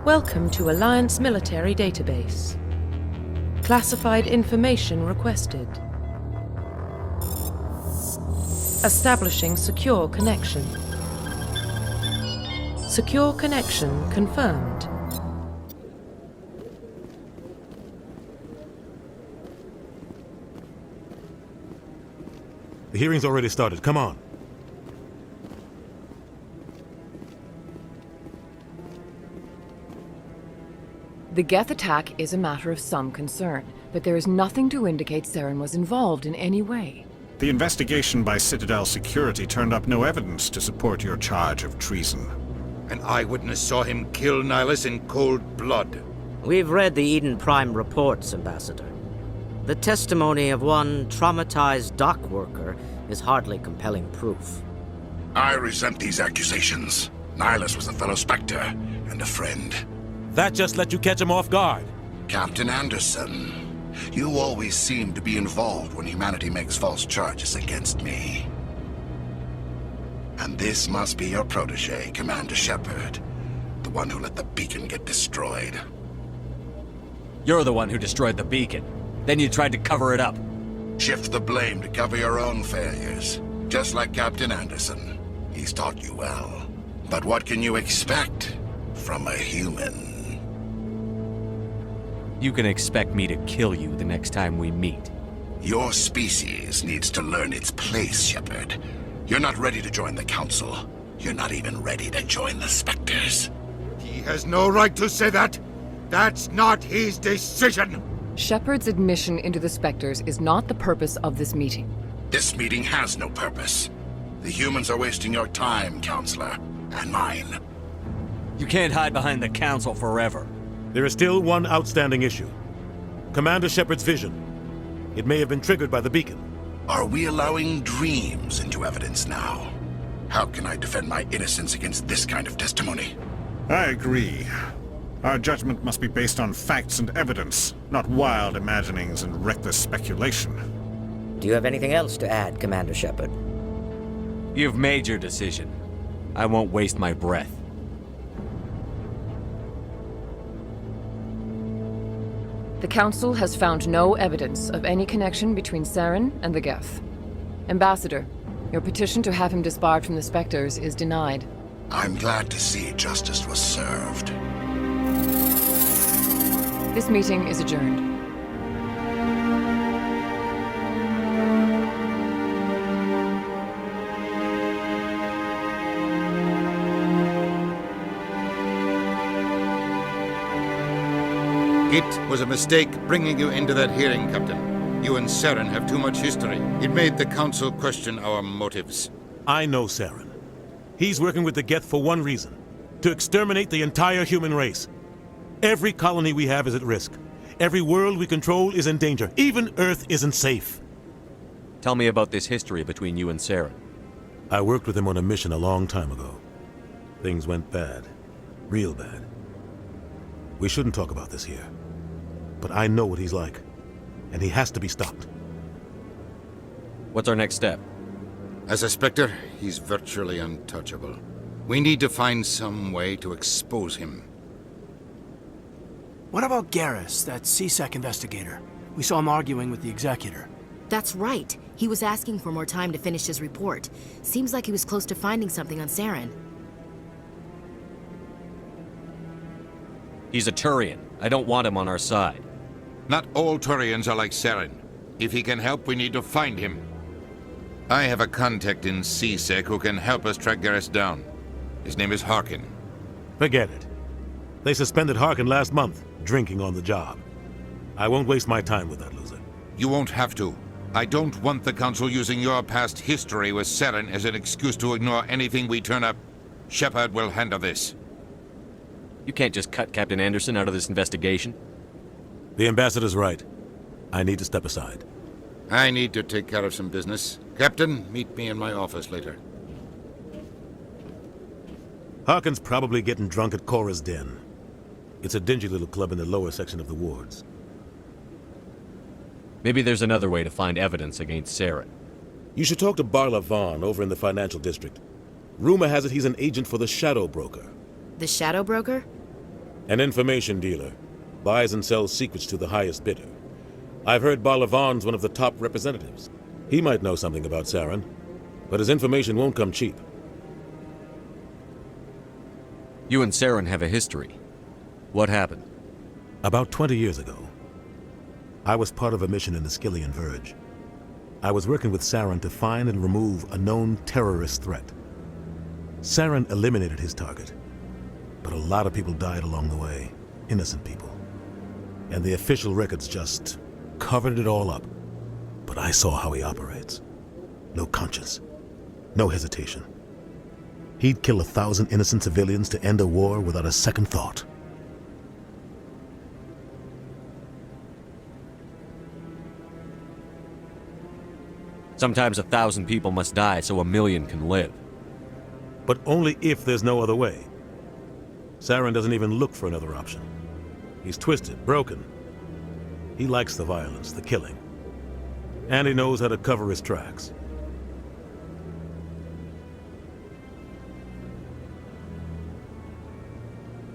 Welcome to Alliance Military Database. Classified information requested. Establishing secure connection. Secure connection confirmed. The hearing's already started. Come on. The Geth attack is a matter of some concern, but there is nothing to indicate Saren was involved in any way. The investigation by Citadel Security turned up no evidence to support your charge of treason. An eyewitness saw him kill Nihilus in cold blood. We've read the Eden Prime reports, Ambassador. The testimony of one traumatized dock worker is hardly compelling proof. I resent these accusations. Nihilus was a fellow Spectre and a friend. That just let you catch him off guard. Captain Anderson, you always seem to be involved when humanity makes false charges against me. And this must be your protege, Commander Shepard, the one who let the beacon get destroyed. You're the one who destroyed the beacon. Then you tried to cover it up. Shift the blame to cover your own failures, just like Captain Anderson. He's taught you well. But what can you expect from a human? You can expect me to kill you the next time we meet. Your species needs to learn its place, Shepard. You're not ready to join the Council. You're not even ready to join the Spectres. He has no right to say that. That's not his decision. Shepard's admission into the Spectres is not the purpose of this meeting. This meeting has no purpose. The humans are wasting your time, Counselor, and mine. You can't hide behind the Council forever. There is still one outstanding issue. Commander Shepard's vision. It may have been triggered by the beacon. Are we allowing dreams into evidence now? How can I defend my innocence against this kind of testimony? I agree. Our judgment must be based on facts and evidence, not wild imaginings and reckless speculation. Do you have anything else to add, Commander Shepard? You've made your decision. I won't waste my breath. The Council has found no evidence of any connection between Saren and the Geth. Ambassador, your petition to have him disbarred from the Spectres is denied. I'm glad to see justice was served. This meeting is adjourned. It was a mistake bringing you into that hearing, Captain. You and Saren have too much history. It made the Council question our motives. I know Saren. He's working with the Geth for one reason. To exterminate the entire human race. Every colony we have is at risk. Every world we control is in danger. Even Earth isn't safe. Tell me about this history between you and Saren. I worked with him on a mission a long time ago. Things went bad. Real bad. We shouldn't talk about this here. But I know what he's like. And he has to be stopped. What's our next step? As a Spectre, he's virtually untouchable. We need to find some way to expose him. What about Garrus, that CSEC investigator? We saw him arguing with the Executor. That's right. He was asking for more time to finish his report. Seems like he was close to finding something on Saren. He's a Turian. I don't want him on our side. Not all Turians are like Saren. If he can help, we need to find him. I have a contact in CSEC who can help us track Garrus down. His name is Harkin. Forget it. They suspended Harkin last month, drinking on the job. I won't waste my time with that loser. You won't have to. I don't want the Council using your past history with Saren as an excuse to ignore anything we turn up. Shepard will handle this. You can't just cut Captain Anderson out of this investigation. The ambassador's right. I need to step aside. I need to take care of some business. Captain, meet me in my office later. Harkin's probably getting drunk at Cora's Den. It's a dingy little club in the lower section of the wards. Maybe there's another way to find evidence against Saren. You should talk to Barla Vaughn over in the financial district. Rumor has it he's an agent for the Shadow Broker. The Shadow Broker? An information dealer. Buys and sells secrets to the highest bidder. I've heard Barlavan's one of the top representatives. He might know something about Saren, but his information won't come cheap. You and Saren have a history. What happened? About 20 years ago, I was part of a mission in the Skillian Verge. I was working with Saren to find and remove a known terrorist threat. Saren eliminated his target, but a lot of people died along the way, innocent people. And the official records just covered it all up. But I saw how he operates. No conscience, no hesitation. He'd kill 1,000 innocent civilians to end a war without a second thought. Sometimes 1,000 people must die so 1,000,000 can live. But only if there's no other way. Saren doesn't even look for another option. He's twisted, broken. He likes the violence, the killing. And he knows how to cover his tracks.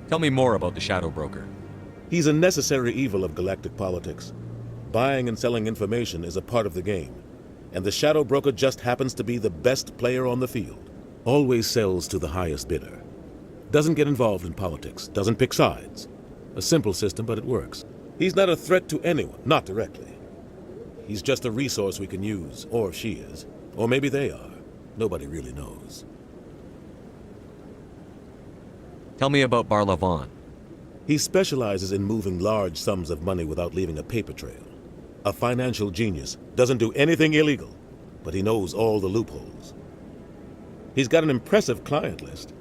Tell me more about the Shadow Broker. He's a necessary evil of galactic politics. Buying and selling information is a part of the game. And the Shadow Broker just happens to be the best player on the field. Always sells to the highest bidder. Doesn't get involved in politics, doesn't pick sides. A simple system, but it works. He's not a threat to anyone, not directly. He's just a resource we can use, or she is. Or maybe they are. Nobody really knows. Tell me about Barlavan. He specializes in moving large sums of money without leaving a paper trail. A financial genius, doesn't do anything illegal, but he knows all the loopholes. He's got an impressive client list.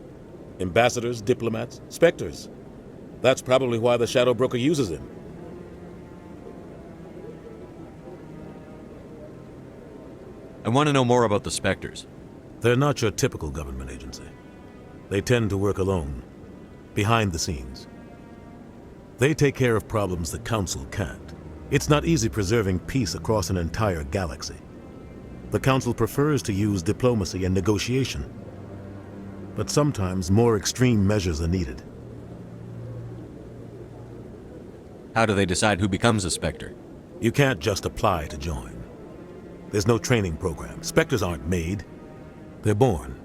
Ambassadors, diplomats, specters. That's probably why the Shadow Broker uses him. I want to know more about the Spectres. They're not your typical government agency. They tend to work alone, behind the scenes. They take care of problems the Council can't. It's not easy preserving peace across an entire galaxy. The Council prefers to use diplomacy and negotiation. But sometimes more extreme measures are needed. How do they decide who becomes a Spectre? You can't just apply to join. There's no training program. Spectres aren't made. They're born.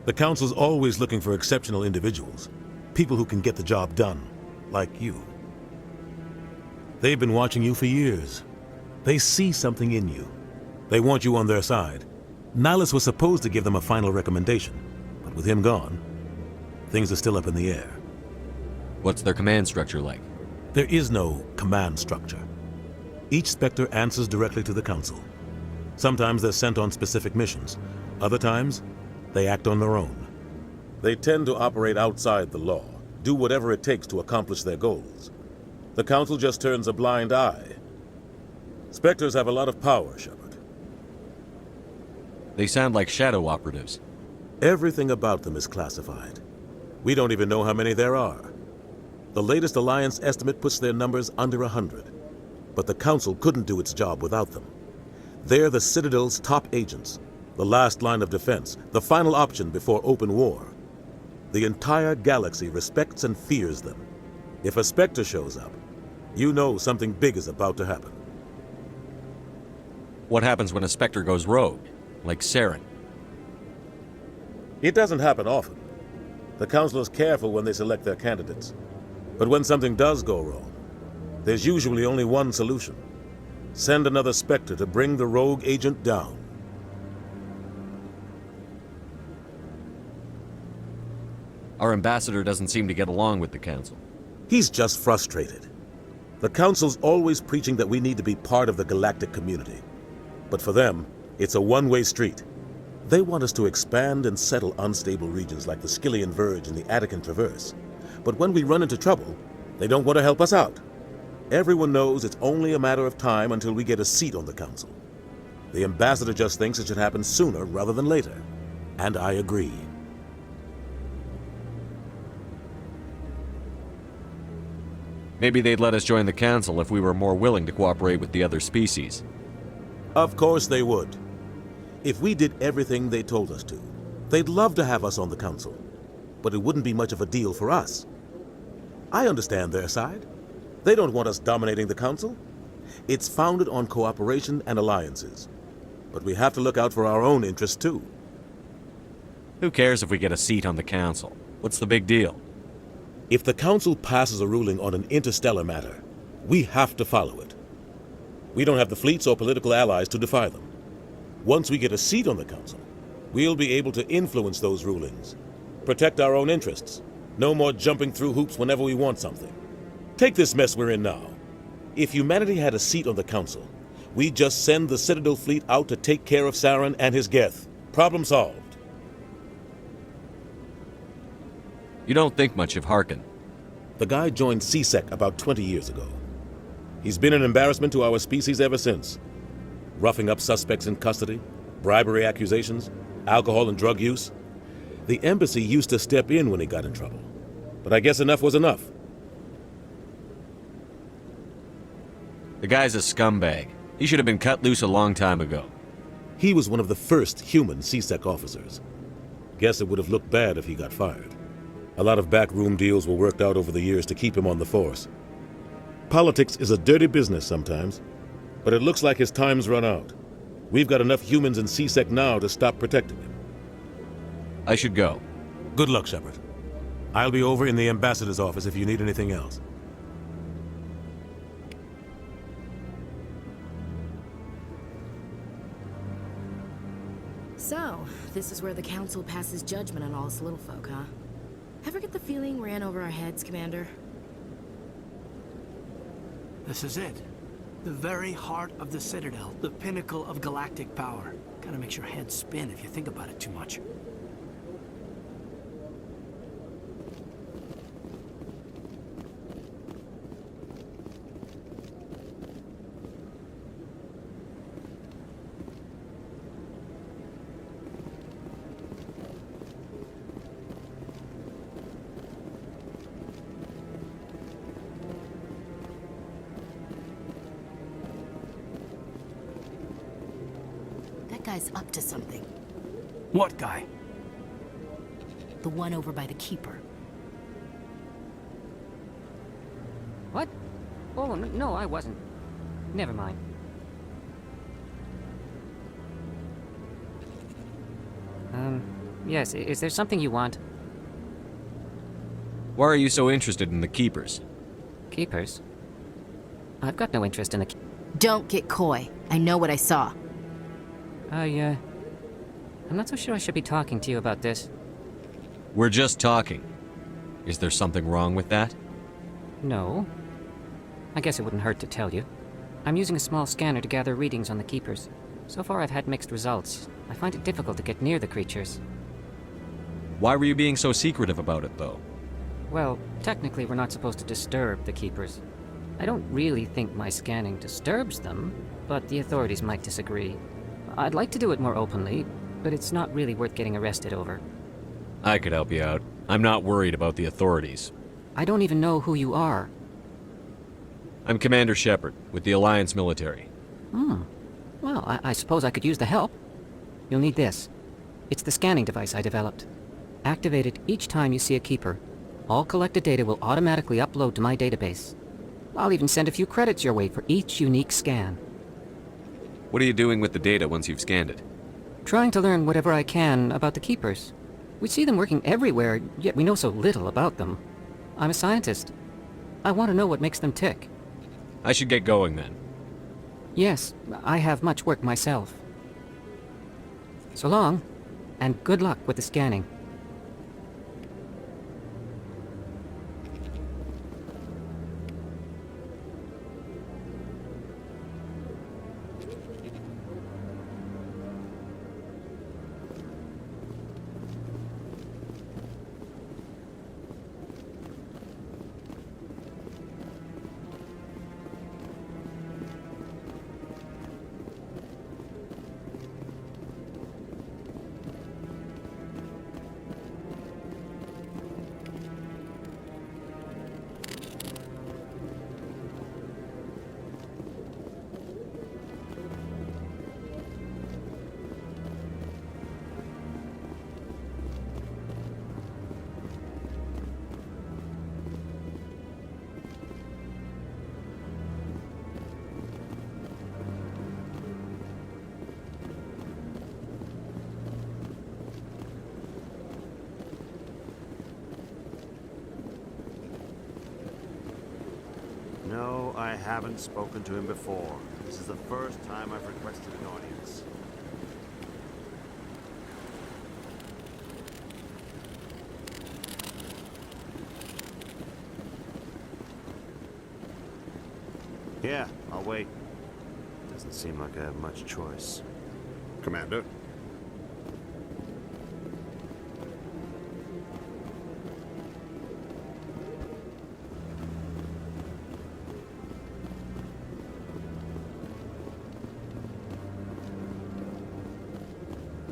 The Council's always looking for exceptional individuals. People who can get the job done, like you. They've been watching you for years. They see something in you. They want you on their side. Nihilus was supposed to give them a final recommendation, but with him gone, things are still up in the air. What's their command structure like? There is no command structure. Each Spectre answers directly to the Council. Sometimes they're sent on specific missions. Other times, they act on their own. They tend to operate outside the law, do whatever it takes to accomplish their goals. The Council just turns a blind eye. Spectres have a lot of power, Shepard. They sound like shadow operatives. Everything about them is classified. We don't even know how many there are. The latest Alliance estimate puts their numbers under 100. But the Council couldn't do its job without them. They're the Citadel's top agents, the last line of defense, the final option before open war. The entire galaxy respects and fears them. If a Spectre shows up, you know something big is about to happen. What happens when a Spectre goes rogue, like Saren? It doesn't happen often. The Council is careful when they select their candidates. But when something does go wrong, there's usually only one solution. Send another Spectre to bring the rogue agent down. Our ambassador doesn't seem to get along with the Council. He's just frustrated. The Council's always preaching that we need to be part of the galactic community. But for them, it's a one-way street. They want us to expand and settle unstable regions like the Skillian Verge and the Attican Traverse. But when we run into trouble, they don't want to help us out. Everyone knows it's only a matter of time until we get a seat on the Council. The ambassador just thinks it should happen sooner rather than later. And I agree. Maybe they'd let us join the Council if we were more willing to cooperate with the other species. Of course they would. If we did everything they told us to, they'd love to have us on the Council. But it wouldn't be much of a deal for us. I understand their side. They don't want us dominating the Council. It's founded on cooperation and alliances. But we have to look out for our own interests, too. Who cares if we get a seat on the Council? What's the big deal? If the Council passes a ruling on an interstellar matter, we have to follow it. We don't have the fleets or political allies to defy them. Once we get a seat on the Council, we'll be able to influence those rulings, protect our own interests. No more jumping through hoops whenever we want something. Take this mess we're in now. If humanity had a seat on the Council, we'd just send the Citadel fleet out to take care of Saren and his Geth. Problem solved. You don't think much of Harkin. The guy joined CSEC about 20 years ago. He's been an embarrassment to our species ever since. Roughing up suspects in custody, bribery accusations, alcohol and drug use. The embassy used to step in when he got in trouble. But I guess enough was enough. The guy's a scumbag. He should have been cut loose a long time ago. He was one of the first human CSEC officers. Guess it would have looked bad if he got fired. A lot of backroom deals were worked out over the years to keep him on the force. Politics is a dirty business sometimes, but it looks like his time's run out. We've got enough humans in CSEC now to stop protecting him. I should go. Good luck, Shepard. I'll be over in the ambassador's office if you need anything else. So, this is where the Council passes judgment on all us little folk, huh? Ever get the feeling we're in over our heads, Commander? This is it. The very heart of the Citadel, the pinnacle of galactic power. Kinda makes your head spin if you think about it too much. Guy's up to something. What guy? The one over by the Keeper. What? Oh, no, I wasn't. Never mind. Yes, is there something you want? Why are you so interested in the Keepers? Keepers? I've got no interest in the Don't get coy. I know what I saw. I'm not so sure I should be talking to you about this. We're just talking. Is there something wrong with that? No. I guess it wouldn't hurt to tell you. I'm using a small scanner to gather readings on the Keepers. So far I've had mixed results. I find it difficult to get near the creatures. Why were you being so secretive about it, though? Well, technically we're not supposed to disturb the Keepers. I don't really think my scanning disturbs them, but the authorities might disagree. I'd like to do it more openly, but it's not really worth getting arrested over. I could help you out. I'm not worried about the authorities. I don't even know who you are. I'm Commander Shepard, with the Alliance military. Well, I suppose I could use the help. You'll need this. It's the scanning device I developed. Activate it each time you see a Keeper. All collected data will automatically upload to my database. I'll even send a few credits your way for each unique scan. What are you doing with the data once you've scanned it? Trying to learn whatever I can about the Keepers. We see them working everywhere, yet we know so little about them. I'm a scientist. I want to know what makes them tick. I should get going then. Yes, I have much work myself. So long, and good luck with the scanning. No, I haven't spoken to him before. This is the first time I've requested an audience. Yeah, I'll wait. Doesn't seem like I have much choice. Commander?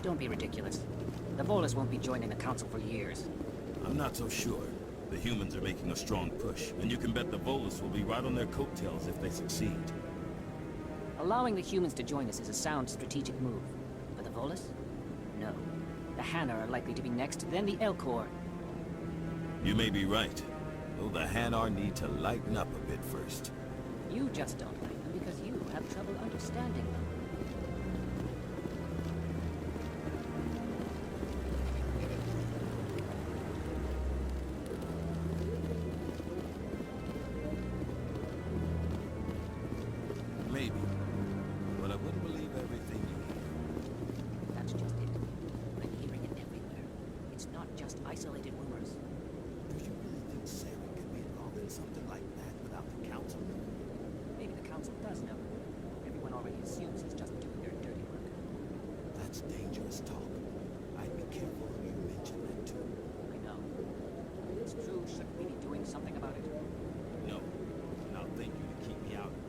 Don't be ridiculous. The Volus won't be joining the Council for years. I'm not so sure. The humans are making a strong push, and you can bet the Volus will be right on their coattails if they succeed. Allowing the humans to join us is a sound strategic move. But the Volus? No. The Hanar are likely to be next, then the Elcor. You may be right, though the Hanar need to lighten up a bit first. You just don't like them because you have trouble understanding them. Maybe. But I wouldn't believe everything you hear. That's just it. I'm hearing it everywhere. It's not just isolated rumors. Do you really think Saren could be involved in something like that without the Council? Maybe the Council does know. Everyone already assumes he's just doing their dirty work. That's dangerous talk. I'd be careful when you mention that too. I know. If it's true, shouldn't we be doing something about it? No. And I'll thank you to keep me out of it.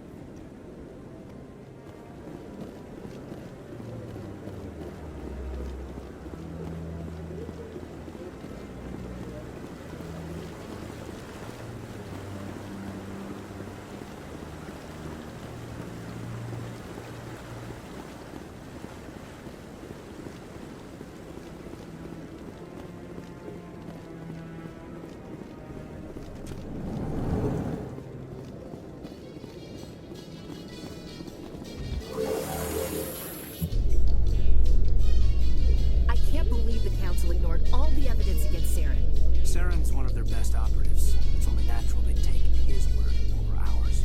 I can't believe the Council ignored all the evidence against Saren. Saren's one of their best operatives. It's only natural they take his word over ours.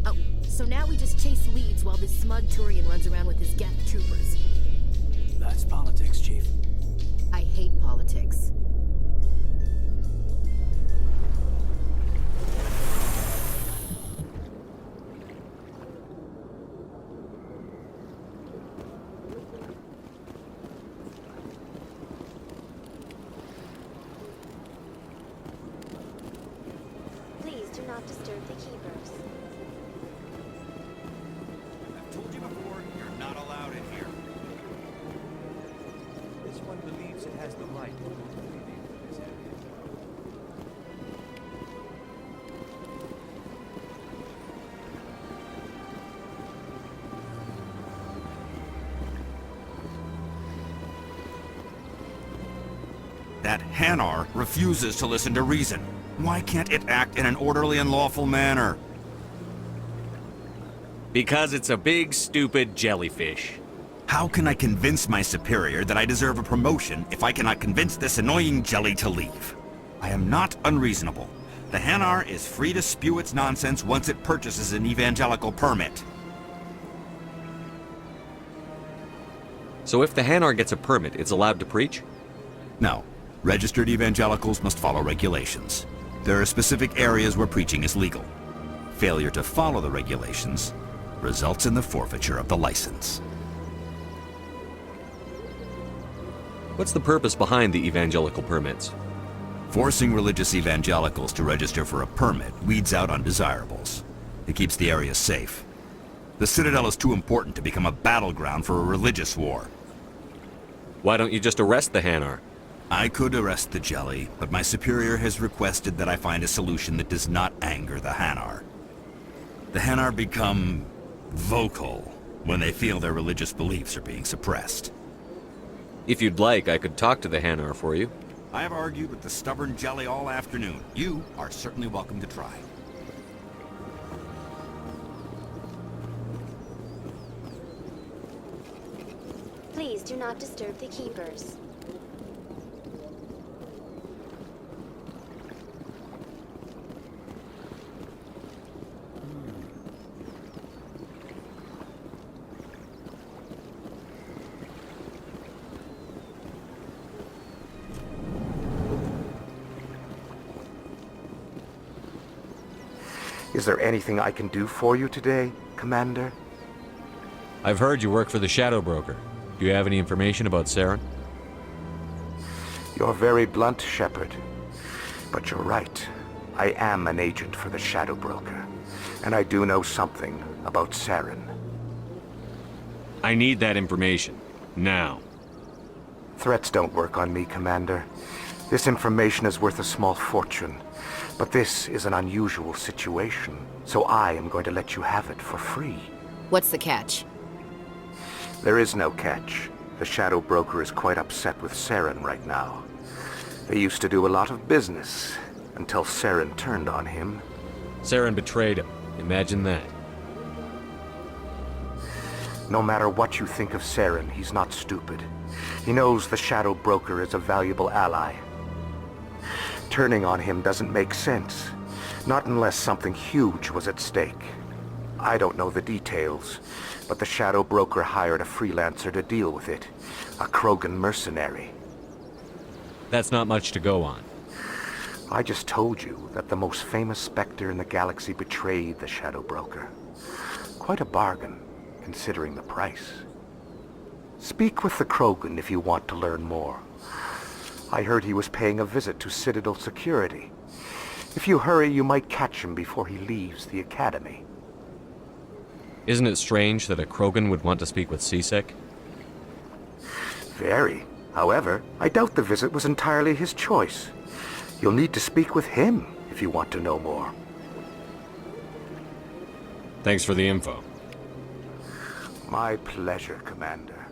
Oh, so now we just chase leads while this smug Turian runs around with his Geth troopers. That's politics, Chief. I hate politics. Please do not disturb the keepers. I've told you before, you're not allowed in here. This one believes it has the right to leave this area. That Hanar refuses to listen to reason. Why can't it act in an orderly and lawful manner? Because it's a big, stupid jellyfish. How can I convince my superior that I deserve a promotion if I cannot convince this annoying jelly to leave? I am not unreasonable. The Hanar is free to spew its nonsense once it purchases an evangelical permit. So if the Hanar gets a permit, it's allowed to preach? No. Registered evangelicals must follow regulations. There are specific areas where preaching is legal. Failure to follow the regulations results in the forfeiture of the license. What's the purpose behind the evangelical permits? Forcing religious evangelicals to register for a permit weeds out undesirables. It keeps the area safe. The Citadel is too important to become a battleground for a religious war. Why don't you just arrest the Hanar? I could arrest the jelly, but my superior has requested that I find a solution that does not anger the Hanar. The Hanar become vocal when they feel their religious beliefs are being suppressed. If you'd like, I could talk to the Hanar for you. I have argued with the stubborn jelly all afternoon. You are certainly welcome to try. Please do not disturb the keepers. Is there anything I can do for you today, Commander? I've heard you work for the Shadow Broker. Do you have any information about Saren? You're very blunt, Shepard. But you're right. I am an agent for the Shadow Broker. And I do know something about Saren. I need that information. Now. Threats don't work on me, Commander. This information is worth a small fortune. But this is an unusual situation, so I am going to let you have it for free. What's the catch? There is no catch. The Shadow Broker is quite upset with Saren right now. They used to do a lot of business, until Saren turned on him. Saren betrayed him. Imagine that. No matter what you think of Saren, he's not stupid. He knows the Shadow Broker is a valuable ally. Turning on him doesn't make sense. Not unless something huge was at stake. I don't know the details, but the Shadow Broker hired a freelancer to deal with it. A Krogan mercenary. That's not much to go on. I just told you that the most famous Spectre in the galaxy betrayed the Shadow Broker. Quite a bargain, considering the price. Speak with the Krogan if you want to learn more. I heard he was paying a visit to Citadel security. If you hurry, you might catch him before he leaves the Academy. Isn't it strange that a Krogan would want to speak with CSEC? Very. However, I doubt the visit was entirely his choice. You'll need to speak with him if you want to know more. Thanks for the info. My pleasure, Commander.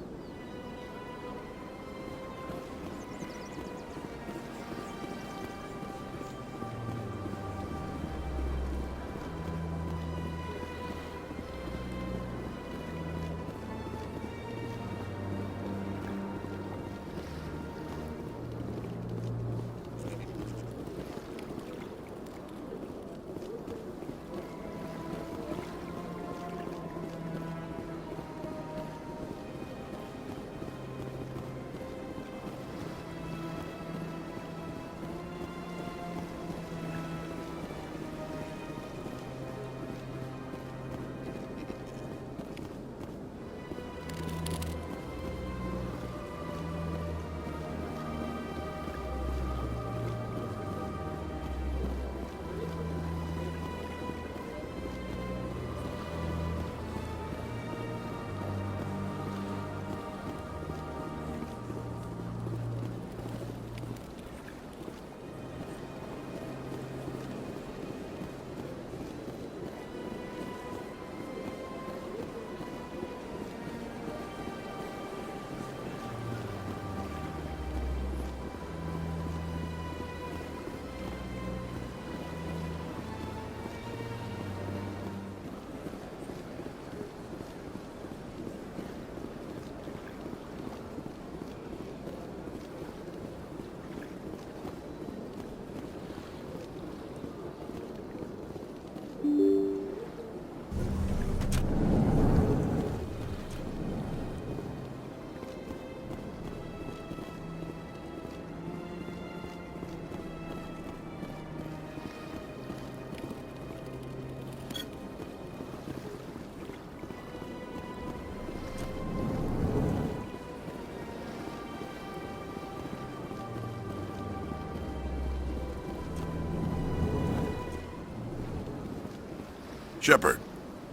Shepard,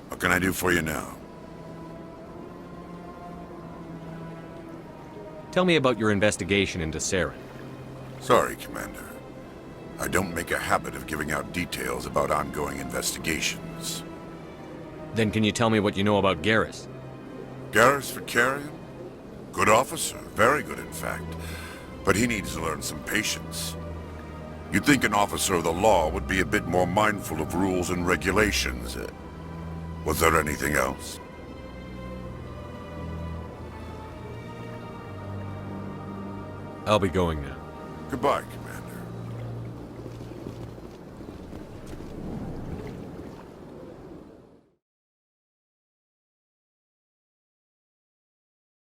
what can I do for you now? Tell me about your investigation into Saren. Sorry, Commander. I don't make a habit of giving out details about ongoing investigations. Then can you tell me what you know about Garrus? Garrus Vicarian? Good officer, very good in fact. But he needs to learn some patience. You'd think an officer of the law would be a bit more mindful of rules and regulations. Was there anything else? I'll be going now. Goodbye, Commander.